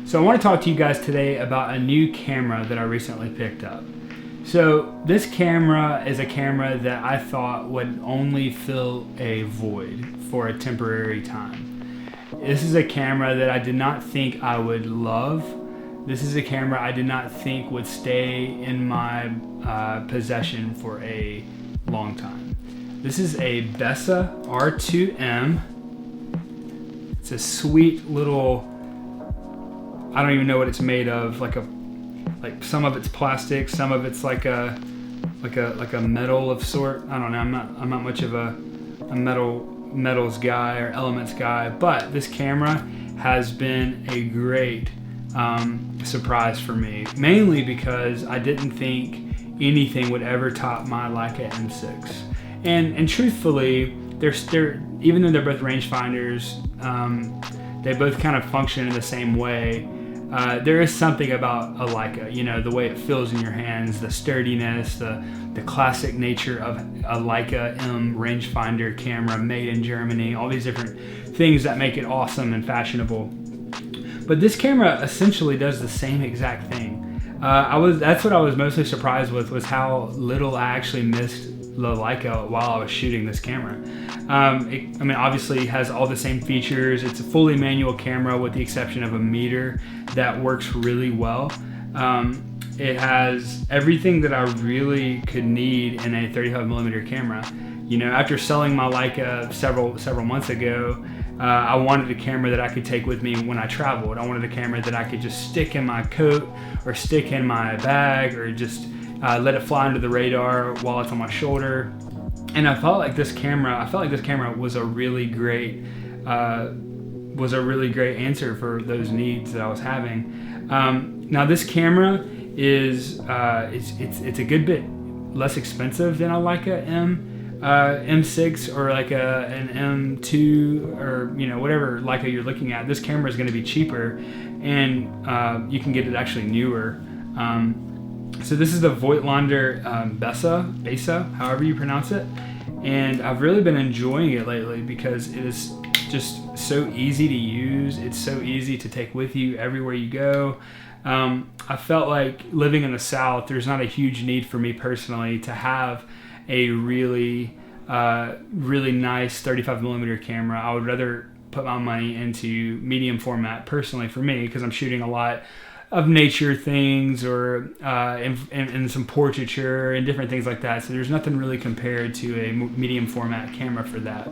So I want to talk to you guys today about a new camera that I recently picked up. So this camera is a camera that I thought would only fill a void for a temporary time. This is a camera that I did not think I would love. This is a camera I did not think would stay in my possession for a long time. This is a Bessa R2M. It's a sweet little, I don't even know what it's made of. Like some of it's plastic, some of it's like a metal of sort. I don't know. I'm not much of a metals guy or elements guy, but this camera has been a great surprise for me, mainly because I didn't think anything would ever top my Leica M6. And truthfully, they're even though they're both rangefinders, they both kind of function in the same way. There is something about a Leica, you know, the way it feels in your hands, the sturdiness, the classic nature of a Leica M rangefinder camera made in Germany, all these different things that make it awesome and fashionable. But this camera essentially does the same exact thing. That's what I was mostly surprised with, was how little I actually missed the Leica while I was shooting this camera. Obviously it has all the same features. It's a fully manual camera with the exception of a meter that works really well. It has everything that I really could need in a 35mm camera. You know, after selling my Leica several months ago, I wanted a camera that I could take with me when I traveled. I wanted a camera that I could just stick in my coat or stick in my bag or just let it fly under the radar while it's on my shoulder. And I felt like this camera was a really great answer for those needs that I was having. Now this camera is it's a good bit less expensive than a Leica M6 or like an M2 or whatever Leica you're looking at. This camera is going to be cheaper, and you can get it actually newer. So this is the Voigtlander Bessa, however you pronounce it, and I've really been enjoying it lately because it is just so easy to use. It's so easy to take with you everywhere you go. I felt like living in the South, there's not a huge need for me personally to have a really nice 35mm camera. I would rather put my money into medium format personally for me, because I'm shooting a lot of nature things or and some portraiture and different things like that. So there's nothing really compared to a medium format camera for that.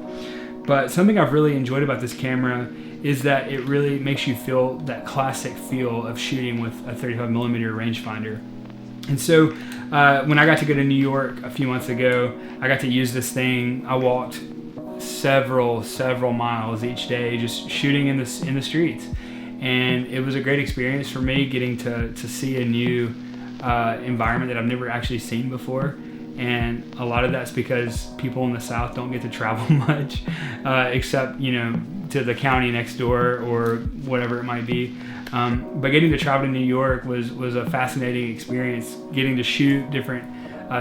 But something I've really enjoyed about this camera is that it really makes you feel that classic feel of shooting with a 35mm rangefinder. And so when I got to go to New York a few months ago, I got to use this thing. I walked several miles each day just shooting in the streets. And it was a great experience for me, getting to see a new environment that I've never actually seen before. And a lot of that's because people in the South don't get to travel much, except, to the county next door or whatever it might be. But getting to travel to New York was a fascinating experience, getting to shoot different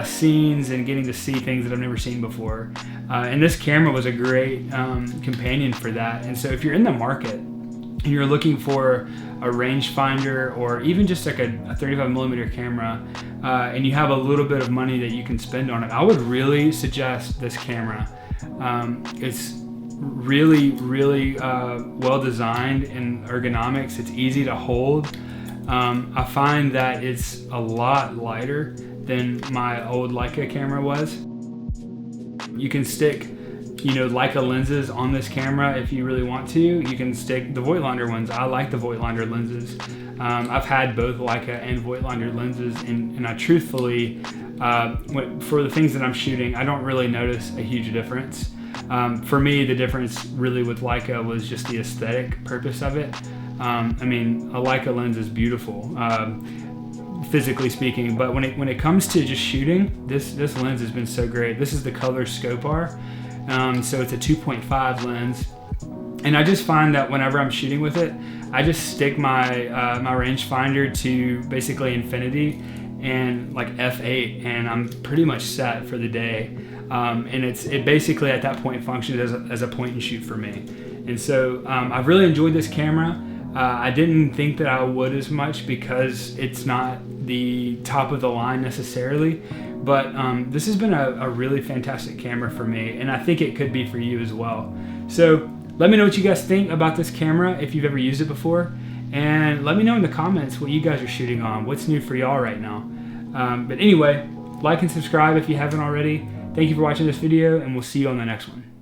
scenes and getting to see things that I've never seen before. And this camera was a great companion for that. And so if you're in the market and you're looking for a rangefinder or even just like a 35mm camera, and you have a little bit of money that you can spend on it, I would really suggest this camera. It's really well designed in ergonomics. It's easy to hold. I find that it's a lot lighter than my old Leica camera was. You can stick Leica lenses on this camera if you really want to. You can stick the Voigtlander ones. I like the Voigtlander lenses. I've had both Leica and Voigtlander lenses, and I truthfully, for the things that I'm shooting, I don't really notice a huge difference. For me, the difference really with Leica was just the aesthetic purpose of it. A Leica lens is beautiful, physically speaking, but when it comes to just shooting, this lens has been so great. This is the Color Scope R. So it's a 2.5 lens, and I just find that whenever I'm shooting with it, I just stick my my rangefinder to basically infinity and like f8, and I'm pretty much set for the day. And it basically at that point functions as a point and shoot for me. And so I've really enjoyed this camera. I didn't think that I would as much because it's not the top of the line necessarily, but this has been a really fantastic camera for me, and I think it could be for you as well. So let me know what you guys think about this camera if you've ever used it before, and let me know in the comments what you guys are shooting on, what's new for y'all right now. But anyway, like and subscribe if you haven't already. Thank you for watching this video, and we'll see you on the next one.